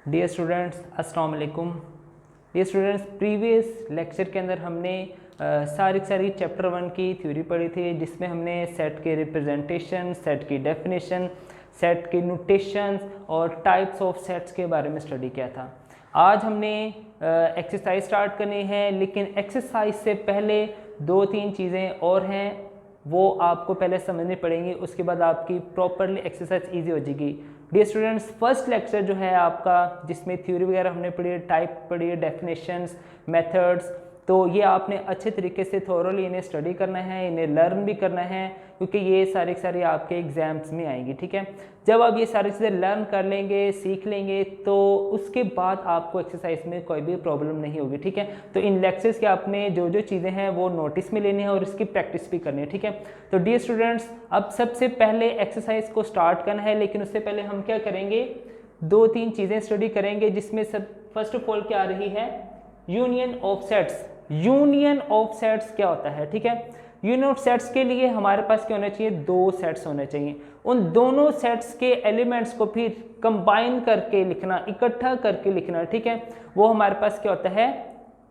Dear students अस्सलाम वालेकुम। Dear students, previous lecture के अंदर हमने सारी चैप्टर 1 की थ्योरी पढ़ी थी, जिसमें हमने सेट के रिप्रेजेंटेशन, सेट की डेफिनेशन, सेट की नोटेशंस और टाइप्स ऑफ सेट्स के बारे में स्टडी किया था। आज हमने एक्सरसाइज स्टार्ट करनी है, लेकिन एक्सरसाइज से पहले 2-3 चीज़ें और हैं, वो आपको पहले समझनी पड़ेंगी, उसके बाद आपकी प्रॉपरली एक्सरसाइज ईजी हो जाएगी। डियर स्टूडेंट्स, फर्स्ट लेक्चर जो है आपका, जिसमें थ्योरी वगैरह हमने पढ़ी है, टाइप पढ़ी है, डेफिनेशंस, मेथड्स, तो ये आपने अच्छे तरीके से थोरोली इन्हें स्टडी करना है, इन्हें लर्न भी करना है, क्योंकि ये सारी आपके एग्जाम्स में आएंगी। ठीक है, जब आप ये सारी चीज़ें लर्न कर लेंगे, सीख लेंगे, तो उसके बाद आपको एक्सरसाइज में कोई भी प्रॉब्लम नहीं होगी। ठीक है, तो इन लेक्चर्स के आपने जो चीज़ें हैं वो नोटिस में लेनी है और इसकी प्रैक्टिस भी करनी है। ठीक है, तो डियर स्टूडेंट्स, अब सबसे पहले एक्सरसाइज को स्टार्ट करना है, लेकिन उससे पहले हम क्या करेंगे, 2-3 चीज़ें स्टडी करेंगे, जिसमें सब फर्स्ट ऑफ ऑल क्या आ रही है, union of sets. Union of sets क्या होता है? ठीक है, यूनियन ऑफ सेट्स के लिए हमारे पास क्या होना चाहिए, 2 सेट्स होने चाहिए। उन दोनों सेट्स के एलिमेंट्स को फिर कंबाइन करके लिखना, इकट्ठा करके लिखना, ठीक है, वो हमारे पास क्या होता है,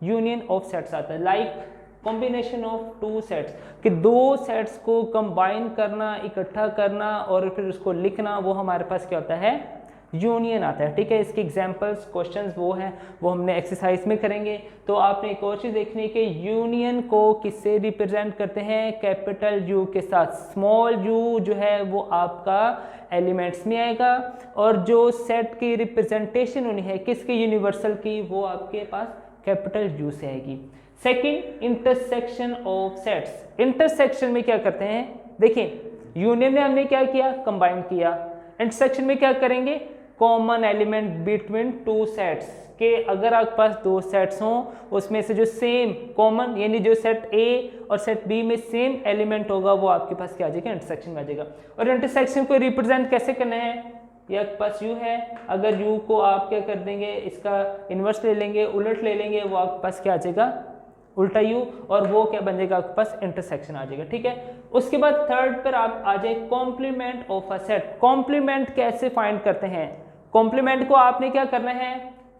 यूनियन ऑफ सेट्स आता है। लाइक कॉम्बिनेशन ऑफ 2 सेट्स, कि 2 सेट्स को कंबाइन करना, इकट्ठा करना और फिर उसको लिखना, वो हमारे पास क्या होता है, यूनियन आता है। ठीक है, इसके एग्जांपल्स, क्वेश्चंस वो हैं, वो हमने एक्सरसाइज में करेंगे। तो आपने एक और चीज़ देखनी है कि यूनियन को किससे रिप्रेजेंट करते हैं, कैपिटल यू के साथ। स्मॉल यू जो है वो आपका एलिमेंट्स में आएगा, और जो सेट की रिप्रेजेंटेशन होनी है किसकी, यूनिवर्सल की, वो आपके पास कैपिटल यू से आएगी। Second, intersection of sets. Intersection में क्या करते हैं, देखिए यूनियन में हमने क्या किया, कंबाइन किया। इंटरसेक्शन में क्या करेंगे, कॉमन एलिमेंट बिटवीन 2 सेट्स, के अगर आपके पास 2 सेट्स हों, उसमें से जो सेम कॉमन, यानी जो सेट ए और सेट बी में सेम एलिमेंट होगा, वो आपके पास क्या आ जाएगा, इंटरसेक्शन में आ जाएगा। और इंटरसेक्शन को रिप्रेजेंट कैसे करना है, ये आपके पास यू है, अगर यू को आप क्या कर देंगे, इसका इन्वर्स ले लेंगे, उलट ले लेंगे, वो आपके पास क्या आ जाएगा, उल्टा यू, और वो क्या बन जाएगा, आपके पास इंटरसेक्शन आ जाएगा। ठीक है, उसके बाद थर्ड पर आप आ जाए, complement of a set. Complement कैसे फाइंड करते हैं, कॉम्प्लीमेंट को आपने क्या करना है,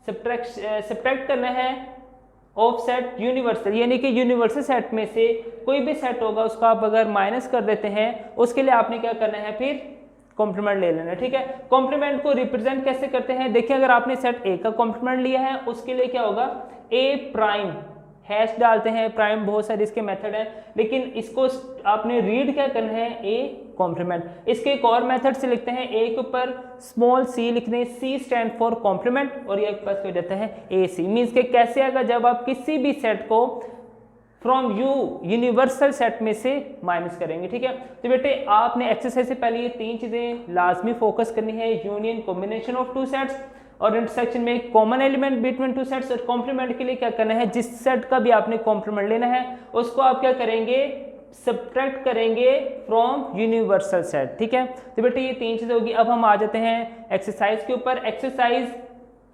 सब्ट्रैक्ट करना है ऑफ सेट यूनिवर्सल, यानी कि यूनिवर्सल सेट में से कोई भी सेट होगा, उसको आप अगर माइनस कर देते हैं, उसके लिए आपने क्या करना है, फिर कॉम्प्लीमेंट ले लेना। ठीक है, कॉम्प्लीमेंट को रिप्रेजेंट कैसे करते हैं, देखिए अगर आपने सेट ए का कॉम्प्लीमेंट लिया है, उसके लिए क्या होगा, ए प्राइम, हैश डालते हैं, प्राइम बहुत सारे इसके मेथड है, लेकिन इसको आपने रीड क्या करना है, ए कॉम्प्लीमेंट। इसके एक और मेथड से लिखते हैं, ए के ऊपर स्मॉल सी लिखने, सी स्टैंड फॉर कॉम्प्लीमेंट, और ये पास हो जाता है ए सी। मीन्स के कैसे आएगा, जब आप किसी भी सेट को फ्रॉम यू यूनिवर्सल सेट में से माइनस करेंगे। ठीक है, तो बेटे आपने एक्सरसाइज से पहले ये 3 चीजें लाजमी फोकस करनी है, यूनियन, कॉम्बिनेशन ऑफ 2 सेट्स, और इंटरसेक्शन में कॉमन एलिमेंट बिटवीन 2 सेट्स। और कॉम्प्लीमेंट के लिए क्या करना है, जिस सेट का भी आपने कॉम्प्लीमेंट लेना है, उसको आप क्या करेंगे, सब्ट्रैक्ट करेंगे फ्रॉम यूनिवर्सल सेट। ठीक है, तो बेटे ये 3 चीजें होगी। अब हम आ जाते हैं एक्सरसाइज के ऊपर। एक्सरसाइज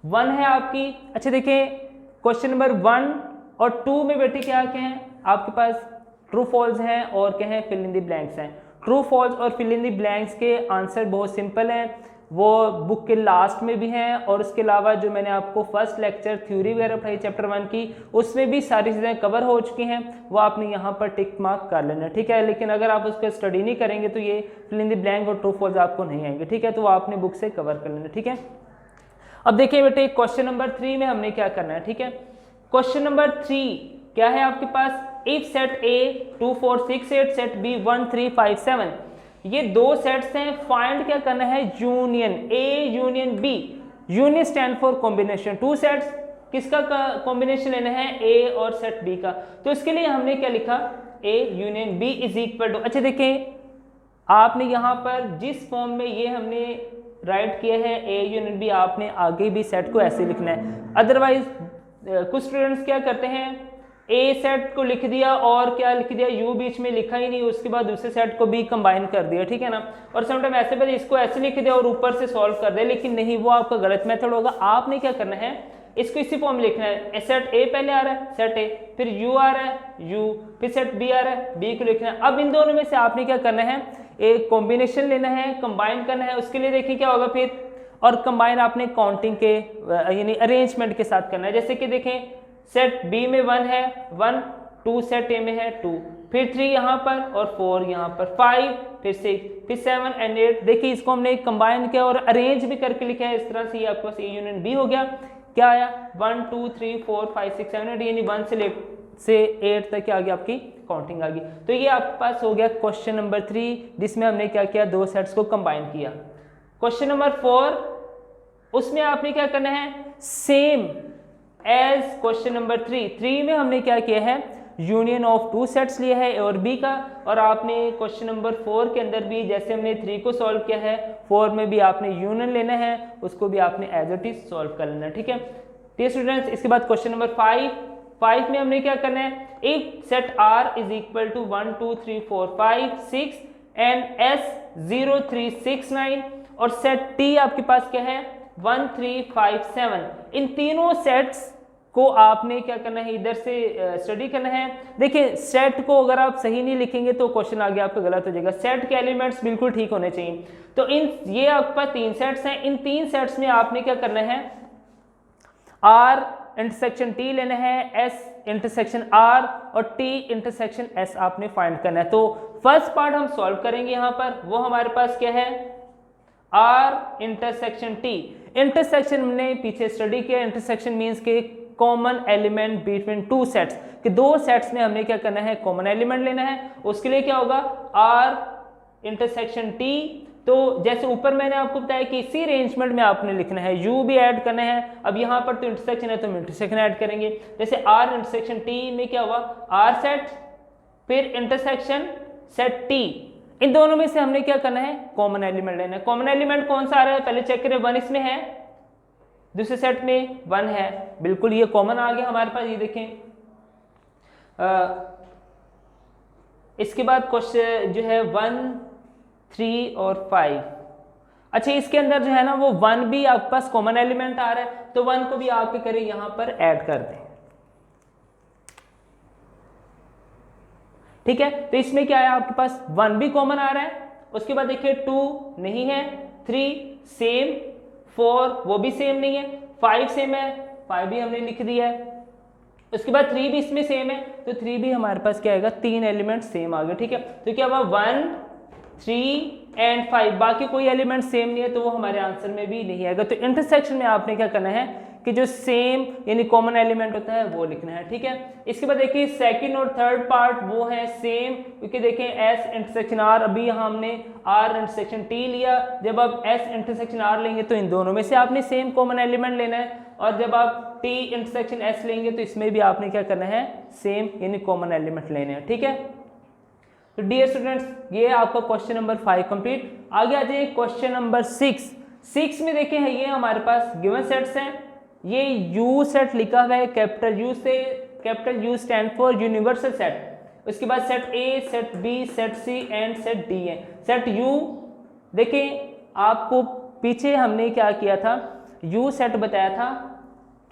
1 है आपकी। अच्छा देखिए, क्वेश्चन नंबर 1 और 2 में बेटे क्या हैं आपके पास, ट्रू फॉल्स हैं और क्या है, फिल इन द ब्लैंक्स हैं। ट्रू फॉल्स और फिल इन द ब्लैंक्स के आंसर बहुत सिंपल हैं, वो बुक के लास्ट में भी हैं, और उसके अलावा जो मैंने आपको फर्स्ट लेक्चर थ्योरी वगैरह पढ़ाई चैप्टर 1 की, उसमें भी सारी चीज़ें कवर हो चुकी हैं, वो आपने यहाँ पर टिक मार्क कर लेना। ठीक है, लेकिन अगर आप उसको स्टडी नहीं करेंगे तो ये फिल इन द ब्लैंक और ट्रू फॉल्स आपको नहीं आएंगे। ठीक है, तो वो आपने बुक से कवर कर लेना। ठीक है, अब देखिए बेटे क्वेश्चन नंबर 3 में हमने क्या करना है। ठीक है, क्वेश्चन नंबर 3 क्या है आपके पास, if set A 2 4 6 8, set B 1 3 5 7, ये 2 सेट्स हैं, फाइंड क्या करना है, union, A union B. Union stand for combination, 2 sets, किसका कॉम्बिनेशन लेना है, ए और सेट बी का। तो इसके लिए हमने क्या लिखा, A union B is equal to, अच्छा देखें आपने यहाँ पर जिस फॉर्म में ये हमने राइट किया है, ए यूनियन बी, आपने आगे भी सेट को ऐसे लिखना है। अदरवाइज कुछ स्टूडेंट्स क्या करते हैं, ए सेट को लिख दिया और क्या लिख दिया, यू बीच में लिखा ही नहीं, उसके बाद दूसरे सेट को भी कंबाइन कर दिया। ठीक है ना, और समटाइम ऐसे भी इसको ऐसे लिख दिया और ऊपर से सॉल्व कर दिया, लेकिन नहीं, वो आपका गलत मेथड होगा। आपने क्या करना है, इसको इसी फॉर्म में लिखना है, सेट ए पहले आ रहा है, सेट ए, फिर यू आ रहा है, यू, फिर सेट बी आ रहा है, बी को लिखना है। अब इन दोनों में से आपने क्या करना है, एक कॉम्बिनेशन लेना है, कंबाइन करना है। उसके लिए देखिए क्या होगा, फिर और कंबाइन आपने काउंटिंग के यानी अरेंजमेंट के साथ करना है। जैसे कि देखें सेट बी में 1 है 1, 2 सेट ए में है 2, फिर 3 यहाँ पर और 4 यहाँ पर, 5 फिर 6 फिर 7 एंड 8। देखिए इसको हमने कंबाइन किया और अरेंज भी करके लिखा है इस तरह से, ये आपके पास ए यूनियन बी हो गया। क्या आया 1 2 3 4 5 6 7 8, यानी 1 से 8 तक आ गया आपकी काउंटिंग आ गई। तो ये आपके पास हो गया क्वेश्चन नंबर 3, जिसमें हमने क्या किया, दो सेट्स को कंबाइन किया। क्वेश्चन नंबर 4, उसमें आपने क्या करना है, सेम एज क्वेश्चन नंबर 3 में हमने क्या किया है, यूनियन ऑफ टू सेट्स लिया है ए और बी का, और आपने क्वेश्चन नंबर 4 के अंदर भी जैसे हमने 3 को सॉल्व किया है 4 में भी आपने यूनियन लेना है, उसको भी आपने एज इट इज सॉल्व कर लेना है। ठीक है डियर स्टूडेंट्स, इसके बाद क्वेश्चन नंबर 5 में हमने क्या करना है, if set R is equal to 1 2 3 4 5 6 and S 0 3 6 9 और सेट T आपके पास क्या है 1 3 5 7, इन तीनों सेट्स को आपने क्या करना है, इधर से स्टडी करना है। देखिए सेट को अगर आप सही नहीं लिखेंगे तो क्वेश्चन आगे आपका गलत हो जाएगा, सेट के एलिमेंट्स बिल्कुल ठीक होने चाहिए। तो ये आपके पास 3 सेट्स हैं, इन 3 सेट्स में आपने क्या करना है, R इंटरसेक्शन T लेना है, S इंटरसेक्शन R और T इंटरसेक्शन S आपने फाइंड करना है। तो फर्स्ट पार्ट हम सॉल्व करेंगे यहाँ पर, वो हमारे पास क्या है, R इंटरसेक्शन T। इंटरसेक्शन हमने पीछे स्टडी किया, इंटरसेक्शन मींस के common element between two sets, कि दो सेट्स में हमने क्या करना है, कॉमन एलिमेंट लेना है। उसके लिए क्या होगा, R इंटरसेक्शन T। तो जैसे ऊपर मैंने आपको बताया कि इसी अरेंजमेंट में आपने लिखना है, U भी ऐड करना है। अब यहाँ पर तो इंटरसेक्शन है तो हम इंटरसेक्शन ऐड करेंगे। जैसे R इंटरसेक्शन T में क्या हुआ, R सेट फिर इंटरसेक्शन सेट T, इन दोनों में से हमने क्या करना है, कॉमन एलिमेंट लेना है। कॉमन एलिमेंट कौन सा आ रहा है, पहले चेक करें, 1 इसमें है, दूसरे सेट में 1 है, बिल्कुल ये कॉमन आ गया हमारे पास। ये देखें इसके बाद क्वेश्चन जो है 1 3 और 5, अच्छा इसके अंदर जो है ना वो 1 भी आपके पास कॉमन एलिमेंट आ रहा है, तो 1 को भी आपके करें यहाँ पर ऐड कर दें। ठीक है, तो इसमें क्या है, आपके पास 1 भी कॉमन आ रहा है। उसके बाद देखिए 2 नहीं है, 3 सेम, 4 वो भी सेम नहीं है, 5 सेम है, 5 भी हमने लिख दिया है। उसके बाद 3 भी इसमें सेम है, तो 3 भी हमारे पास क्या आएगा, 3 एलिमेंट सेम आ गए। ठीक है, तो क्या हुआ 1 3 एंड 5, बाकी कोई एलिमेंट सेम नहीं है तो वो हमारे आंसर में भी नहीं आएगा। तो इंटरसेक्शन में आपने क्या करना है कि जो सेम यानी कॉमन एलिमेंट होता है वो लिखना है। ठीक है, इसके बाद देखिए सेकंड और थर्ड पार्ट वो है सेम, क्योंकि देखें S इंटरसेक्शन R, अभी यहाँ हमने R इंटरसेक्शन T लिया, जब आप S इंटरसेक्शन R लेंगे तो इन दोनों में से आपने सेम कॉमन एलिमेंट लेना है, और जब आप T इंटरसेक्शन S लेंगे तो इसमें भी आपने क्या करना है, सेम यानी कॉमन एलिमेंट लेने हैं। ठीक है, तो डियर स्टूडेंट्स ये आपका क्वेश्चन नंबर 5 कंप्लीट। आगे आ जाइए क्वेश्चन नंबर 6 में देखें ये हमारे पास गिवन सेट्स हैं, ये U सेट लिखा हुआ है कैपिटल U से, capital U stand for universal set. उसके बाद set A, set B, set C and set D है। सेट U देखें, आपको पीछे हमने क्या किया था, U सेट बताया था,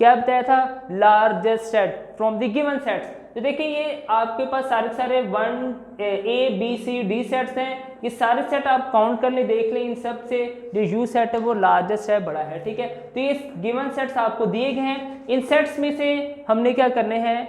क्या बताया था, largest set from the given sets. तो देखिए ये आपके पास सारे 1 A B C D sets हैं, ये सारे सेट आप काउंट कर ले, देख लें, इन सब से जो U सेट है वो लार्जेस्ट है, बड़ा है। ठीक है, तो ये गिवन सेट्स आपको दिए गए हैं, इन सेट्स में से हमने क्या करने हैं,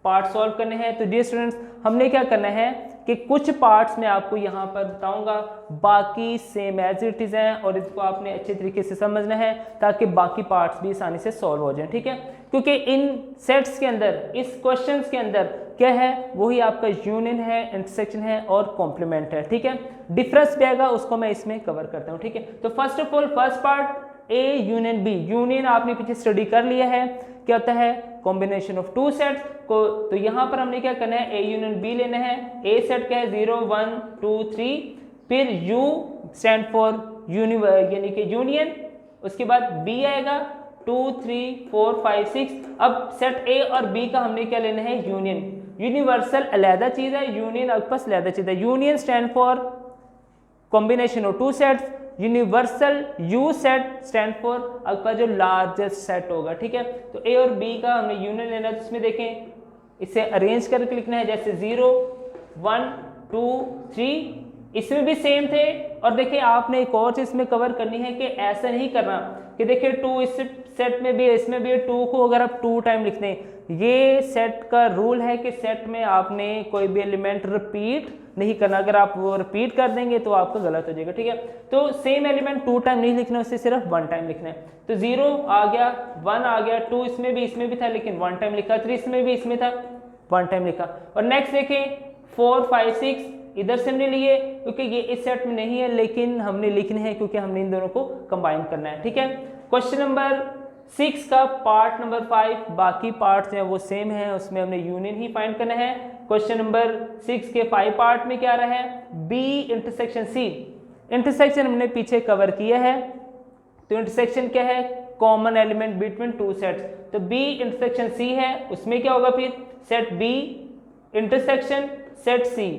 पार्ट सॉल्व करने हैं। तो डियर स्टूडेंट्स हमने क्या करना है कि कुछ पार्ट्स में आपको यहाँ पर बताऊंगा, बाकी सेम एज इट इज हैं, और इसको आपने अच्छे तरीके से समझना है ताकि बाकी पार्ट्स भी आसानी से सॉल्व हो जाएं। ठीक है, क्योंकि इन सेट्स के अंदर, इस क्वेश्चंस के अंदर क्या है, वही आपका यूनियन है, इंटरसेक्शन है और कॉम्प्लीमेंट है। ठीक है, डिफरेंस भी आएगा, उसको मैं इसमें कवर करता हूँ। ठीक है, तो first of all first part A union B, union आपने पीछे स्टडी कर लिया है, क्या होता है, कॉम्बिनेशन ऑफ टू सेट्स को। तो यहाँ पर हमने क्या करना है, A यूनियन B लेना है। A सेट क्या है, 0 1 2 3, फिर U स्टैंड फॉर यानी कि यूनियन, उसके बाद B आएगा 2 3 4 5 6। अब सेट A और B का हमने क्या लेना है, यूनियन। यूनिवर्सल अलहदा चीज है, यूनियन आपके पास अलहदा चीज है। Union stand for combination of two sets, universal U set stand for आपका जो लार्जेस्ट सेट होगा। ठीक है, तो A और B का हमें यूनियन लेना है, तो इसमें देखें इसे अरेंज करके लिखना है, जैसे 0 1 2 3 इसमें भी सेम थे। और देखिए आपने एक और चीज इसमें कवर करनी है कि ऐसा नहीं करना कि देखिए 2 इस सेट में भी है इसमें भी है, 2 को अगर आप 2 टाइम लिखते हैं, ये सेट का रूल है कि सेट में आपने कोई भी एलिमेंट रिपीट नहीं करना। अगर आप वो रिपीट कर देंगे तो आपका गलत हो जाएगा, ठीक है। तो सेम एलिमेंट 2 टाइम नहीं लिखना, उससे सिर्फ 1 टाइम लिखना है। तो 0 आ गया, 1 आ गया, 2 इसमें भी था लेकिन 1 टाइम लिखा, 3 इसमें भी इसमें था 1 टाइम लिखा। और नेक्स्ट देखें 4 5 6 इधर से हमने लिए क्योंकि ये इस सेट में नहीं है लेकिन हमने लिखने हैं क्योंकि हमने इन दोनों को कंबाइन करना है, ठीक है। क्वेश्चन नंबर 6 का पार्ट नंबर 5, बाकी पार्ट्स हैं वो सेम है, उसमें हमने यूनियन ही फाइंड करना है। क्वेश्चन नंबर 6 के 5 पार्ट में क्या रहा है, बी इंटरसेक्शन सी। इंटरसेक्शन हमने पीछे कवर किया है, तो इंटरसेक्शन क्या है, कॉमन एलिमेंट बिटवीन 2 सेट्स। तो बी इंटरसेक्शन सी है, उसमें क्या होगा फिर, सेट बी इंटरसेक्शन सेट सी।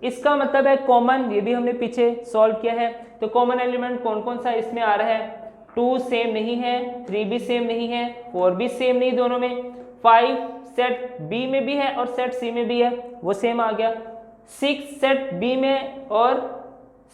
इसका मतलब है कॉमन, ये भी हमने पीछे सॉल्व किया है। तो कॉमन एलिमेंट कौन कौन सा इसमें आ रहा है, 2 सेम नहीं है, 3 भी सेम नहीं है, 4 भी सेम नहीं दोनों में, 5 सेट बी में भी है और सेट सी में भी है, वो सेम आ गया, 6 सेट बी में और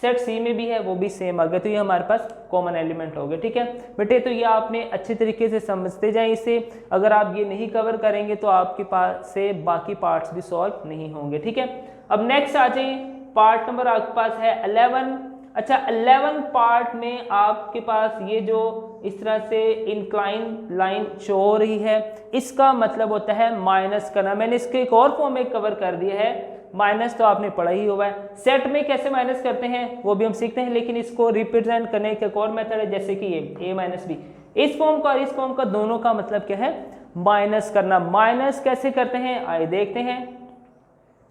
सेट सी में भी है, वो भी सेम आ गया। तो ये हमारे पास कॉमन एलिमेंट हो गए, ठीक है बेटे। तो ये आपने अच्छे तरीके से समझते जाएं इसे, अगर आप ये नहीं कवर करेंगे तो आपके पास से बाकी पार्ट्स भी सॉल्व नहीं होंगे, ठीक है। अब नेक्स्ट आ जाइए, पार्ट नंबर आपके पास है 11। अच्छा 11 पार्ट में आपके पास ये जो इस तरह से इंक्लाइन लाइन शो हो रही है, इसका मतलब होता है माइनस करना। मैंने इसके एक और फॉर्म में कवर कर दिया है, माइनस तो आपने पढ़ा ही हुआ है। सेट में कैसे माइनस करते हैं वो भी हम सीखते हैं, लेकिन इसको रिप्रेजेंट करने का एक और मेथड है, जैसे कि ये a माइनस बी। इस फॉर्म का और इस फॉर्म का दोनों का मतलब क्या है, माइनस करना। माइनस कैसे करते हैं आइए देखते हैं,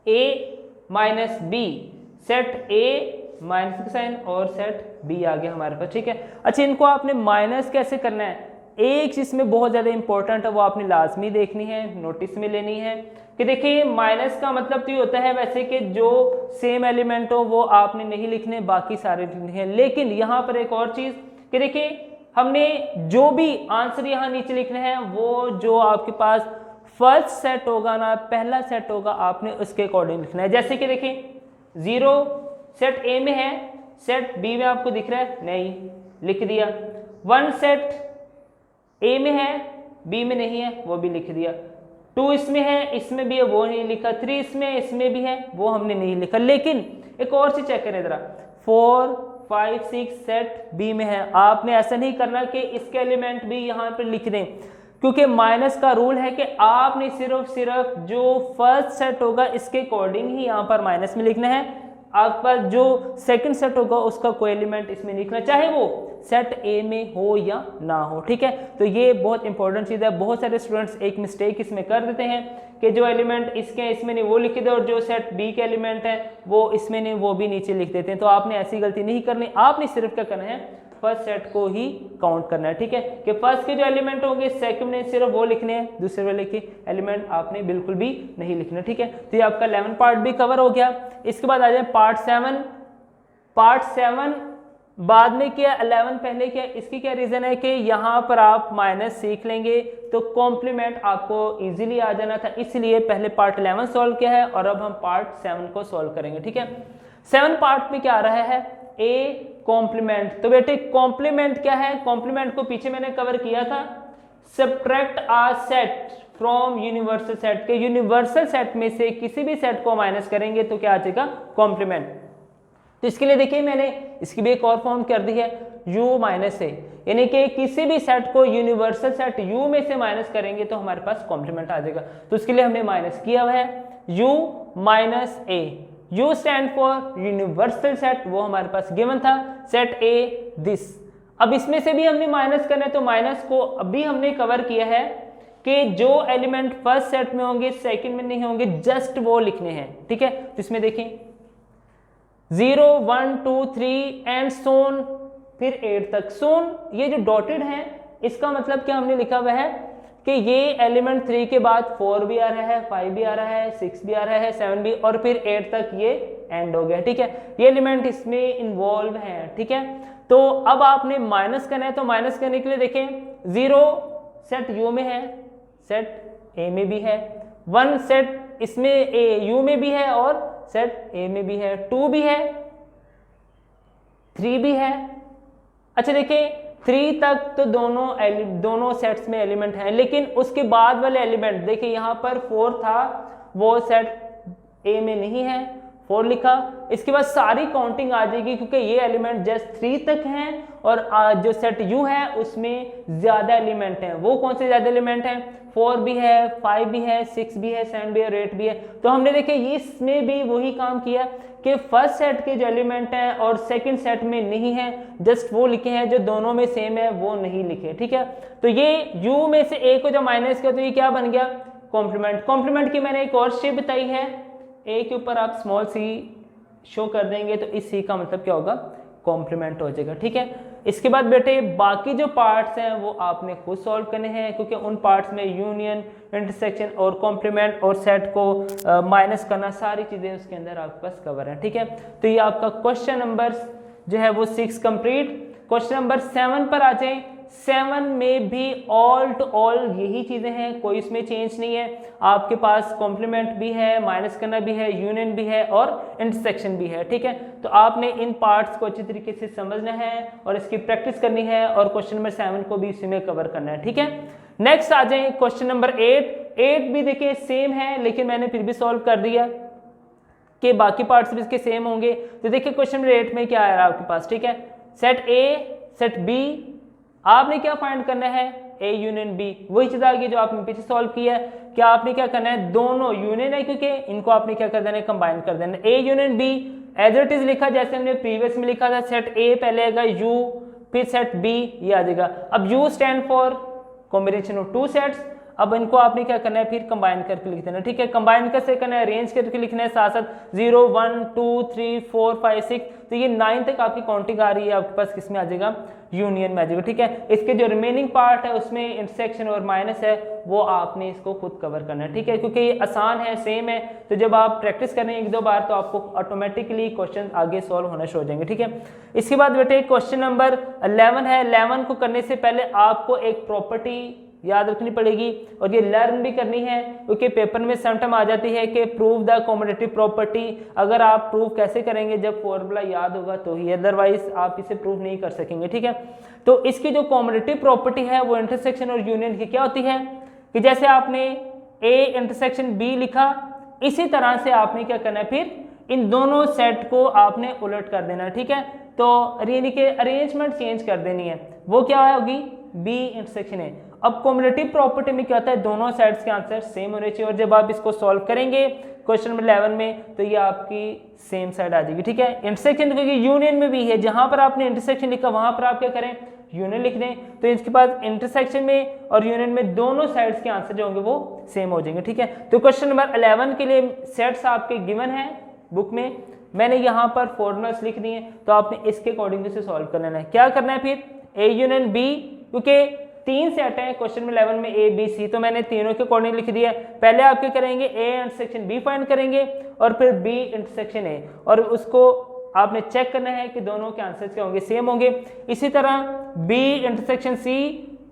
a minus B, set a minus का साइन और सेट b आ गया हमारे पास, ठीक है। अच्छा इनको आपने माइनस कैसे करना है, एक चीज में बहुत ज्यादा इंपॉर्टेंट है, वो आपने लाजमी देखनी है, नोटिस में लेनी है कि देखिए माइनस का मतलब तो ये होता है वैसे कि जो सेम एलिमेंट हो वो आपने नहीं लिखने, बाकी सारे लिखने हैं। लेकिन यहाँ पर एक और चीज कि देखिए हमने जो भी आंसर यहाँ नीचे लिखने हैं वो जो आपके पास फर्स्ट सेट होगा ना, पहला सेट होगा, आपने उसके अकॉर्डिंग लिखना है। जैसे कि देखिए 0 सेट ए में है, सेट बी में आपको दिख रहा है नहीं, लिख दिया। 1 सेट ए में है, बी में नहीं है, वो भी लिख दिया। 2 इसमें है, इसमें भी है, वो नहीं लिखा। 3 इसमें भी है, वो हमने नहीं लिखा। लेकिन एक और चीज चेक करें जरा, 4 5 6 सेट बी में है, आपने ऐसा नहीं करना कि इसके एलिमेंट भी यहाँ पर लिख दें, क्योंकि माइनस का रूल है कि आपने सिर्फ जो फर्स्ट सेट होगा इसके अकॉर्डिंग ही यहाँ पर माइनस में लिखना है। आपके पास जो सेकंड सेट होगा उसका कोई एलिमेंट इसमें लिखना, चाहे वो सेट ए में हो या ना हो, ठीक है। तो ये बहुत इंपॉर्टेंट चीज़ है। बहुत सारे स्टूडेंट्स एक मिस्टेक इसमें कर देते हैं कि जो एलिमेंट इसके इसमें नहीं वो लिख दे और जो सेट बी के एलिमेंट है वो इसमें नहीं वो भी नीचे लिख देते हैं। तो आपने ऐसी गलती नहीं करनी, आपने सिर्फ क्या करना है, फर्स्ट सेट को ही काउंट करना है, ठीक है। कि फर्स्ट के जो एलिमेंट होंगे सेकंड में सिर्फ वो लिखने हैं, दूसरे वाले के एलिमेंट आपने बिल्कुल भी नहीं लिखना, ठीक है। तो ये आपका 11 पार्ट भी कवर हो गया। इसके बाद आ जाए पार्ट 7। पार्ट 7 बाद में किया, 11 पहले किया। इसकी क्या रीजन है कि यहाँ पर आप माइनस सीख लेंगे तो कॉम्प्लीमेंट आपको इजीली आ जाना था, इसलिए पहले पार्ट 11 सॉल्व किया है और अब हम पार्ट 7 को सॉल्व करेंगे, ठीक है। 7 पार्ट में क्या आ रहा है, ए कॉम्प्लीमेंट। तो बेटे कॉम्प्लीमेंट क्या है, कॉम्प्लीमेंट को पीछे मैंने कवर किया था, subtract a set from universal set, के यूनिवर्सल सेट में से किसी भी सेट को माइनस करेंगे तो क्या आ जाएगा, कॉम्प्लीमेंट। तो इसके लिए देखिए मैंने इसकी भी एक और फॉर्म कर दी है, u माइनस ए, यानी कि किसी भी सेट को यूनिवर्सल सेट u में से माइनस करेंगे तो हमारे पास कॉम्प्लीमेंट आ जाएगा। तो इसके लिए हमने माइनस किया हुआ है u minus A, U stand for universal set, वो हमारे पास गिवन था, सेट ए दिस। अब इसमें से भी हमने माइनस करना है, तो माइनस को अभी हमने कवर किया है कि जो एलिमेंट फर्स्ट सेट में होंगे सेकंड में नहीं होंगे, जस्ट वो लिखने हैं, ठीक है। तो इसमें देखें 0 1 2 3 एंड सोन, फिर 8 तक। सोन ये जो डॉटेड है इसका मतलब क्या हमने लिखा हुआ है कि ये एलिमेंट 3 के बाद 4 भी आ रहा है, 5 भी आ रहा है, 6 भी आ रहा है, 7 भी, और फिर 8 तक ये एंड हो गया, ठीक है। ये एलिमेंट इसमें इन्वॉल्व है, ठीक है। तो अब आपने माइनस करना है, तो माइनस करने के लिए देखें 0 सेट यू में है, सेट ए में भी है, 1 सेट इसमें ए यू में भी है और सेट ए में भी है, 2 भी है, 3 भी है। अच्छा देखिए 3 तक तो दोनों सेट्स में एलिमेंट हैं, लेकिन उसके बाद वाले एलिमेंट देखिए यहाँ पर 4 था, वो सेट ए में नहीं है, 4 लिखा। इसके बाद सारी काउंटिंग आ जाएगी क्योंकि ये एलिमेंट जस्ट 3 तक हैं और जो सेट यू है उसमें ज्यादा एलिमेंट हैं। वो कौन से ज्यादा एलिमेंट हैं? 4 भी है, 5 भी है, 6 भी है, 7 भी है, 8 भी है। तो हमने देखे इसमें भी वही काम किया कि फर्स्ट सेट के जो एलिमेंट हैं और सेकंड सेट में नहीं है, जस्ट वो लिखे हैं, जो दोनों में सेम है वो नहीं लिखे। ठीक है, तो ये u में से a को जब माइनस किया तो ये क्या बन गया? कॉम्प्लीमेंट। कॉम्प्लीमेंट की मैंने एक और शेप बताई है, a के ऊपर आप स्मॉल c शो कर देंगे तो इस c का मतलब क्या होगा? कॉम्प्लीमेंट हो जाएगा। ठीक है, इसके बाद बेटे बाकी जो पार्ट्स हैं वो आपने खुद सॉल्व करने हैं, क्योंकि उन पार्ट्स में यूनियन, इंटरसेक्शन और कॉम्प्लीमेंट और सेट को माइनस करना, सारी चीजें उसके अंदर आपके पास कवर है। ठीक है, तो ये आपका क्वेश्चन नंबर जो है वो 6 कंप्लीट। क्वेश्चन नंबर 7 पर आ जाए। 7 में भी ऑल टू ऑल यही चीजें हैं, कोई इसमें चेंज नहीं है। आपके पास कॉम्प्लीमेंट भी है, माइनस करना भी है, यूनियन भी है और इंटरसेक्शन भी है। ठीक है, तो आपने इन पार्ट्स को अच्छी तरीके से समझना है और इसकी प्रैक्टिस करनी है और क्वेश्चन नंबर 7 को भी इसी में कवर करना है। ठीक है, नेक्स्ट आ जाए क्वेश्चन नंबर 8। 8 भी देखिए सेम है, लेकिन मैंने फिर भी सॉल्व कर दिया कि बाकी पार्ट्स भी इसके सेम होंगे। तो देखिए क्वेश्चन नंबर 8 में क्या आ रहा है आपके पास? ठीक है, सेट ए, सेट बी, आपने क्या फाइंड करना है? A union B. वही चीज आ गई जो आपने पीछे सॉल्व किया है। क्या आपने क्या करना है? दोनों यूनियन है क्योंकि इनको आपने क्या कर देना है? कंबाइन कर देना है। A union B as it is लिखा जैसे हमने प्रीवियस में लिखा था। सेट ए पहले आएगा यू, फिर सेट बी ये आ जाएगा। अब you stand for combination of 2 sets. अब इनको आपने क्या करना है? फिर कंबाइन करके लिख देना। ठीक है, कंबाइन कैसे करना है? अरेंज करके लिखना है साथ साथ 0 1 2 3 4 5 6, तो ये 9 तक आपकी काउंटिंग आ रही है आपके पास, किसमें आ जाएगा? यूनियन में आ जाएगा। ठीक है, इसके जो रिमेनिंग पार्ट है उसमें इंटरसेक्शन और माइनस है, वो आपने इसको खुद कवर करना है। ठीक है, क्योंकि ये आसान है, सेम है, तो जब आप प्रैक्टिस करें 1-2 बार तो आपको ऑटोमेटिकली क्वेश्चन आगे सॉल्व होना शुरू हो जाएंगे। ठीक है, इसके बाद बेटे क्वेश्चन नंबर 11 है। 11 को करने से पहले आपको एक प्रॉपर्टी याद रखनी पड़ेगी और ये लर्न भी करनी है, क्योंकि पेपर में समटाइम आ जाती है कि प्रूव द कॉम्बिनेटिव प्रॉपर्टी। अगर आप प्रूव कैसे करेंगे? जब फॉर्मूला याद होगा तो ही, अदरवाइज आप इसे प्रूव नहीं कर सकेंगे। ठीक है, तो इसकी जो कॉम्बिनेटिव प्रॉपर्टी है वो इंटरसेक्शन और यूनियन की क्या होती है कि जैसे आपने ए इंटरसेक्शन बी लिखा, इसी तरह से आपने क्या करना है? फिर इन दोनों सेट को आपने उलट कर देना है। ठीक है, तो यानी कि अरेंजमेंट चेंज कर देनी है। वो क्या होगी? बी इंटरसेक्शन है। अब कॉम्बिनेटिव प्रॉपर्टी में क्या होता है? दोनों साइड्स के आंसर सेम होने चाहिए, और जब आप इसको सॉल्व करेंगे क्वेश्चन नंबर 11 में तो ये आपकी सेम साइड आ जाएगी। ठीक है, इंटरसेक्शन क्योंकि यूनियन में भी है, जहां पर आपने इंटरसेक्शन लिखा वहां पर आप क्या करें? यूनियन लिख दें। तो इसके बाद इंटरसेक्शन में और यूनियन में दोनों साइड्स के आंसर जो होंगे वो सेम हो जाएंगे। ठीक है, तो क्वेश्चन नंबर 11 के लिए सेट्स आपके गिवन है बुक में, मैंने यहाँ पर फॉर्मूलास लिख दिए, तो आपने इसके अकॉर्डिंग से सॉल्व कर लेना है। क्या करना है फिर? ए यूनियन बी, क्योंकि 3 सेट है क्वेश्चन में 11 में ए बी सी, तो मैंने तीनों के अकॉर्डिंग लिख दिया। पहले आप क्या करेंगे? ए इंटरसेक्शन बी फाइंड करेंगे और फिर बी इंटरसेक्शन ए, और उसको आपने चेक करना है कि दोनों के आंसर्स क्या होंगे? सेम होंगे। इसी तरह B intersection C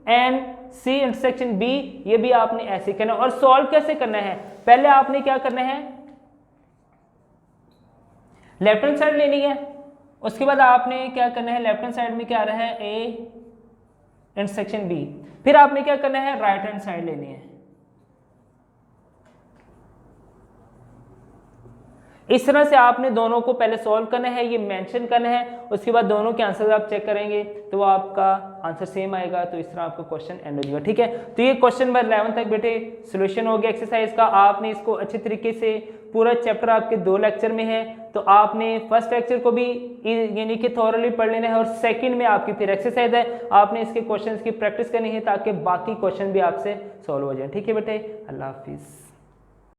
and C intersection B, ये भी आपने ऐसे करना है। और सॉल्व कैसे करना है? पहले आपने क्या करना है? लेफ्ट हैंड साइड लेनी है, उसके बाद आपने क्या करना है? लेफ्ट हैंड साइड में क्या आ रहा है? ए इंटरसेक्शन बी, फिर आपने क्या करना है? राइट हैंड साइड लेनी है। इस तरह से आपने दोनों को पहले सॉल्व करना है, ये मेंशन करना है, उसके बाद दोनों के आंसर आप चेक करेंगे तो वो आपका आंसर सेम आएगा, तो इस तरह आपका क्वेश्चन एंड हो जाएगा। ठीक है, तो ये क्वेश्चन नंबर 11 तक बेटे सोल्यूशन हो गया एक्सरसाइज का। आपने इसको अच्छे तरीके से, पूरा चैप्टर आपके 2 लेक्चर में है, तो आपने फर्स्ट लेक्चर को भी यानी कि थॉरली पढ़ लेना है, और सेकंड में आपकी फिर एक्सरसाइज है, आपने इसके क्वेश्चंस की प्रैक्टिस करनी है ताकि बाकी क्वेश्चन भी आपसे सॉल्व हो जाए। ठीक है बेटे, अल्लाह हाफिज़।